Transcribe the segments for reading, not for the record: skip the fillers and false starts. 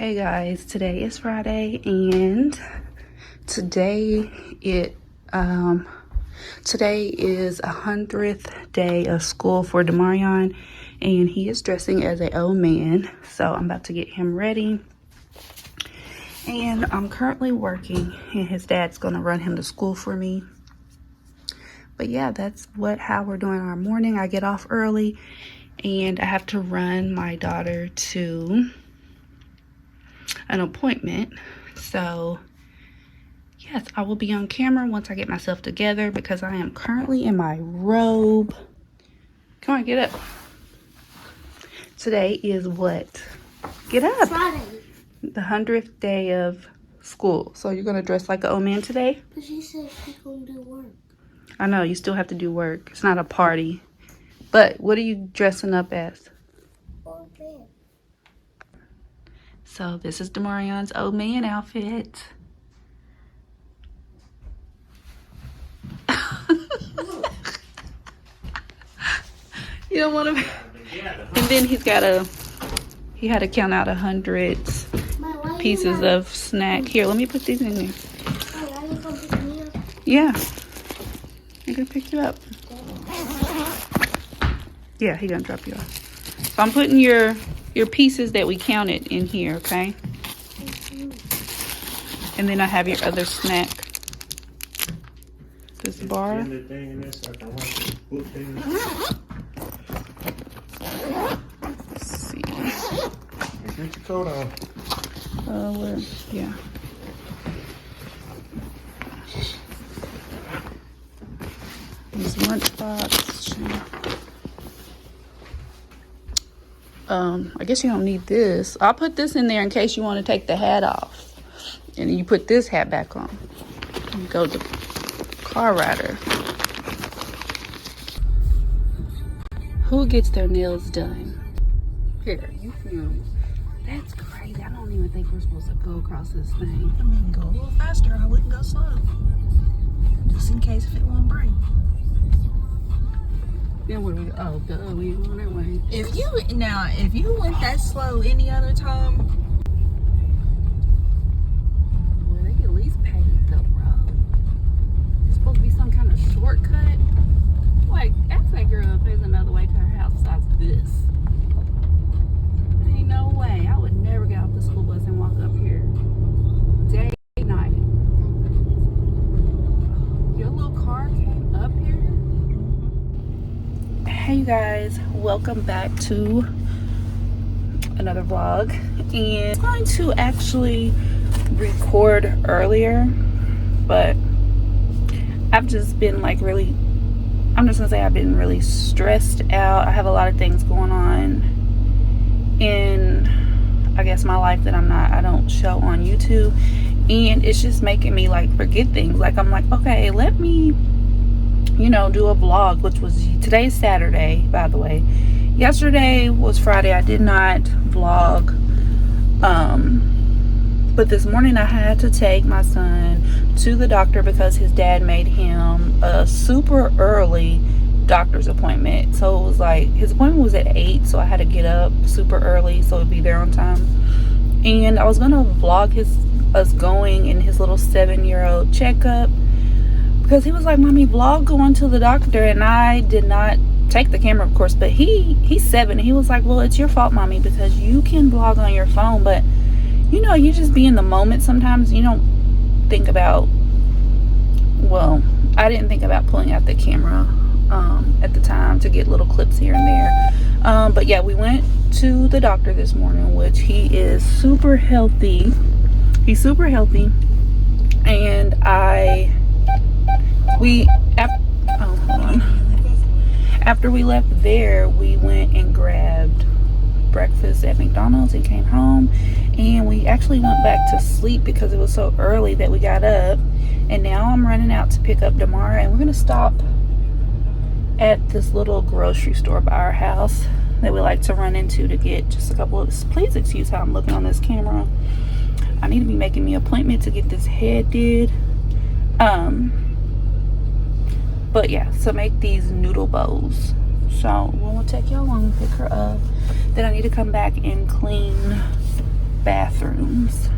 Hey guys, today is Friday and today is 100th day of school for Demarion, and he is dressing as an old man. So I'm about to get him ready. And I'm currently working and his dad's gonna run him to school for me. But yeah, that's how we're doing our morning. I get off early and I have to run my daughter to an appointment. So yes, I will be on camera once I get myself together because I am currently in my robe. Come on, get up. Today is what? Get up. Friday. The 100th day of school. So you're gonna dress like an old man today? But she said she's gonna do work. I know, you still have to do work. It's not a party. But what are you dressing up as? Old man. So this is Demarion's old man outfit. You don't want to. And then he had to count out 100 pieces of snack. Here, let me put these in there. Yeah, I'm gonna pick you up. Yeah, he gonna drop you off. So I'm putting your pieces that we counted in here, okay? And then I have your other snack. This bar. Let's see. Get your coat on. Yeah. This lunchbox. I guess you don't need this. I'll put this in there in case you want to take the hat off. And you put this hat back on. And go to car rider. Who gets their nails done? Here, you film. That's crazy. I don't even think we're supposed to go across this thing. I mean, go a little faster. I wouldn't go slow. Just in case if it won't break. Then what do we? Oh, duh, we ain't going that way. If you went that slow any other time, Well, they can at least pave the road. It's supposed to be some kind of shortcut. Like, ask that girl if there's another way to her house besides this. There ain't no way. I would never get off the school bus and walk up here. Day, night. Your little car came up here? Hey you guys, welcome back to another vlog. And I'm going to actually record earlier, but I've just been like I'm just gonna say I've been really stressed out. I have a lot of things going on in, I guess, my life that I don't show on YouTube, and it's just making me like forget things. Like I'm like, okay, let me do a vlog, which was today's Saturday, by the way. Yesterday was Friday. I did not vlog, but this morning I had to take my son to the doctor because his dad made him a super early doctor's appointment. So it was like his appointment was at 8, so I had to get up super early so it'd be there on time. And I was gonna vlog us going in his little 7-year-old checkup, because he was like, "Mommy, vlog going to the doctor," and I did not take the camera, of course. But he's 7, and he was like, "Well, it's your fault, Mommy, because you can vlog on your phone, but you just be in the moment sometimes. You don't think about." Well, I didn't think about pulling out the camera at the time to get little clips here and there. But yeah, we went to the doctor this morning, which he is super healthy. He's super healthy, and after we left there, we went and grabbed breakfast at McDonald's and came home, and we actually went back to sleep because it was so early that we got up. And now I'm running out to pick up Damara, and we're gonna stop at this little grocery store by our house that we like to run into to get just a couple of, please excuse how I'm looking on this camera. I need to be making me an appointment to get this head did. But yeah, so make these noodle bowls. So we'll take y'all along and pick her up. Then I need to come back and clean bathrooms.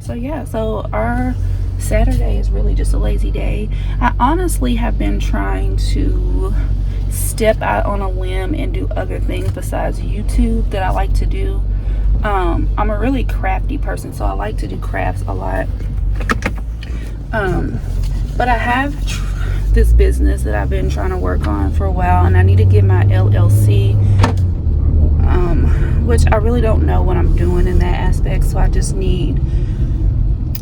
So yeah, so our Saturday is really just a lazy day. I honestly have been trying to step out on a limb and do other things besides YouTube that I like to do. I'm a really crafty person, so I like to do crafts a lot. But I have this business that I've been trying to work on for a while, and I need to get my LLC, which I really don't know what I'm doing in that aspect. So I just need,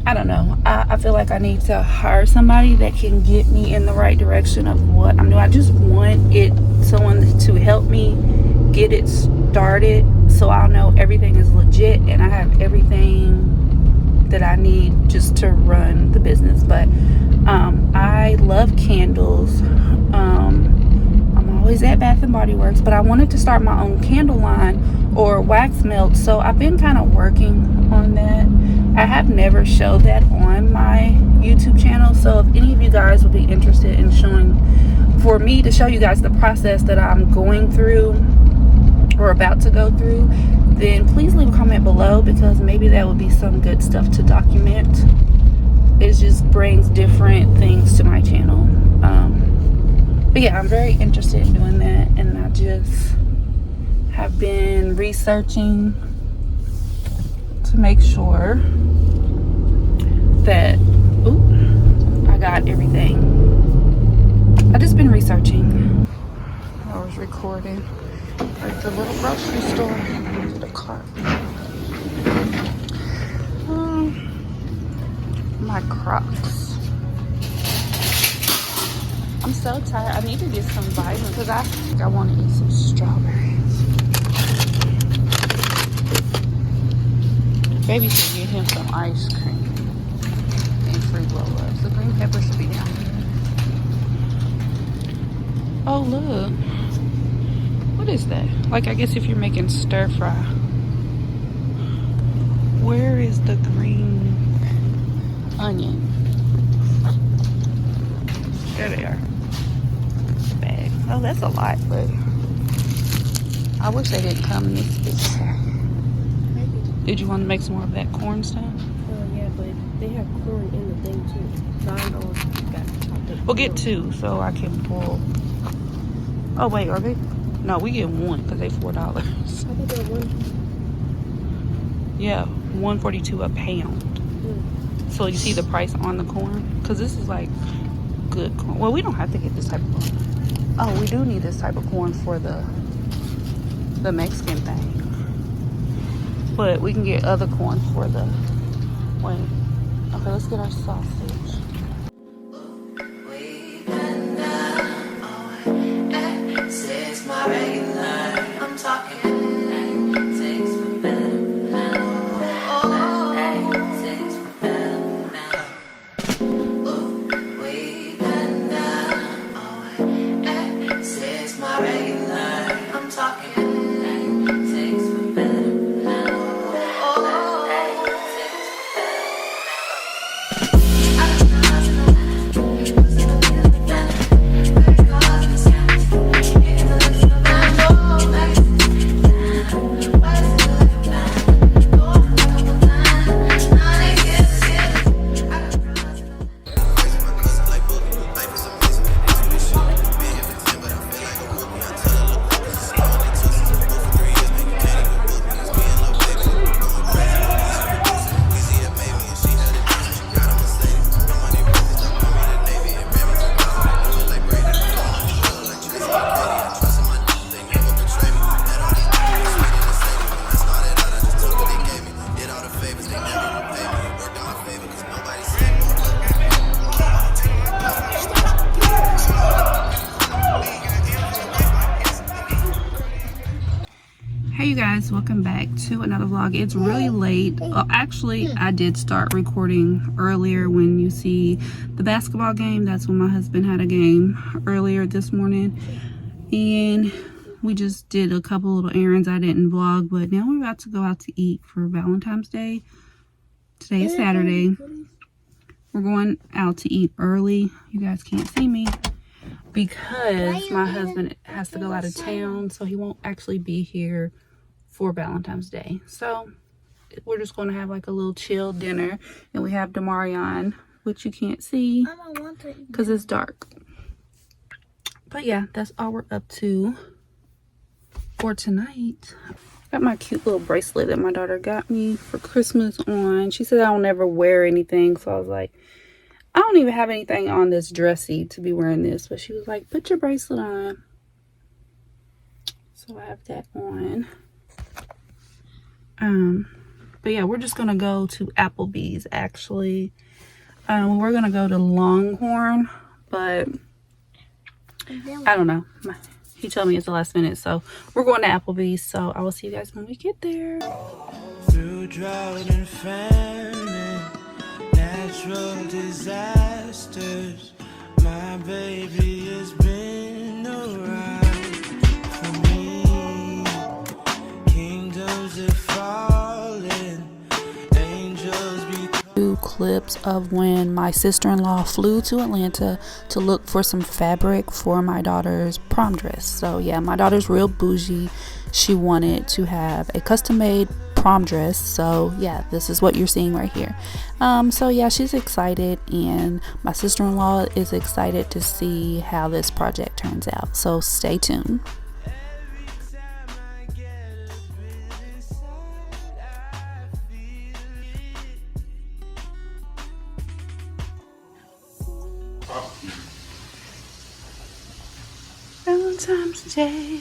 I don't know, I feel like I need to hire somebody that can get me in the right direction of what I'm doing. I just want someone to help me get it started, so I'll know everything is legit and I have everything that I need just to run the business. But I love candles. I'm always at Bath and Body Works, but I wanted to start my own candle line or wax melt, so I've been kind of working on that. I have never showed that on my YouTube channel, so if any of you guys would be interested in for me to show you guys the process that I'm going through or about to go through, then please leave a comment below, because maybe that would be some good stuff to document. It just brings different things to my channel. But yeah, I'm very interested in doing that, and I just have been researching to make sure that I got everything. I've just been researching. I was recording at the little grocery store. To the car. My Crocs. I'm so tired. I need to get some vitamins because I think I want to eat some strawberries. Baby should get him some ice cream and free blow-ups. The green pepper should be down here. Oh, look. What is that? Like, I guess if you're making stir fry. Where is the green onion? There they are. Bag. Oh, that's a lot, but I wish they didn't come in this big sack. Did you want to make some more of that corn stuff? Yeah, but they have corn in the thing too. So I don't got chocolate. We'll get 2 so I can pull. Oh wait, are they? No, we get 1 because they $4. I think they're one. Yeah, $1.42 a pound. So you see the price on the corn? Because this is like good corn. Well, we don't have to get this type of corn. Oh, we do need this type of corn for the Mexican thing. But we can get other corn for the, wait. Okay, let's get our sausage. Hey you guys, welcome back to another vlog. It's really late. Actually, I did start recording earlier. When you see the basketball game, that's when my husband had a game earlier this morning, and we just did a couple little errands. I didn't vlog, but now we're about to go out to eat for Valentine's Day. Today is Saturday. We're going out to eat early. You guys can't see me, because my husband has to go out of town, so he won't actually be here for Valentine's Day. So we're just going to have like a little chill dinner, and we have Demarion, which you can't see because it's dark. But yeah, that's all we're up to for tonight. Got my cute little bracelet that my daughter got me for Christmas on. She said I don't ever wear anything, so I was like, I don't even have anything on this dressy to be wearing this. But she was like, put your bracelet on. So I have that on. But yeah, we're just gonna go to Applebee's actually. We're gonna go to Longhorn, but I don't know. He told me it's the last minute, so we're going to Applebee's. So I will see you guys when we get there. Through drought and famine, natural disasters, my baby has been around for me. Kingdoms are falling, angels be Clips of when my sister-in-law flew to Atlanta to look for some fabric for my daughter's prom dress. So yeah, my daughter's real bougie. She wanted to have a custom-made prom dress, so yeah, this is what you're seeing right here. So yeah, she's excited, and my sister-in-law is excited to see how this project turns out, so stay tuned. Valentine's Day.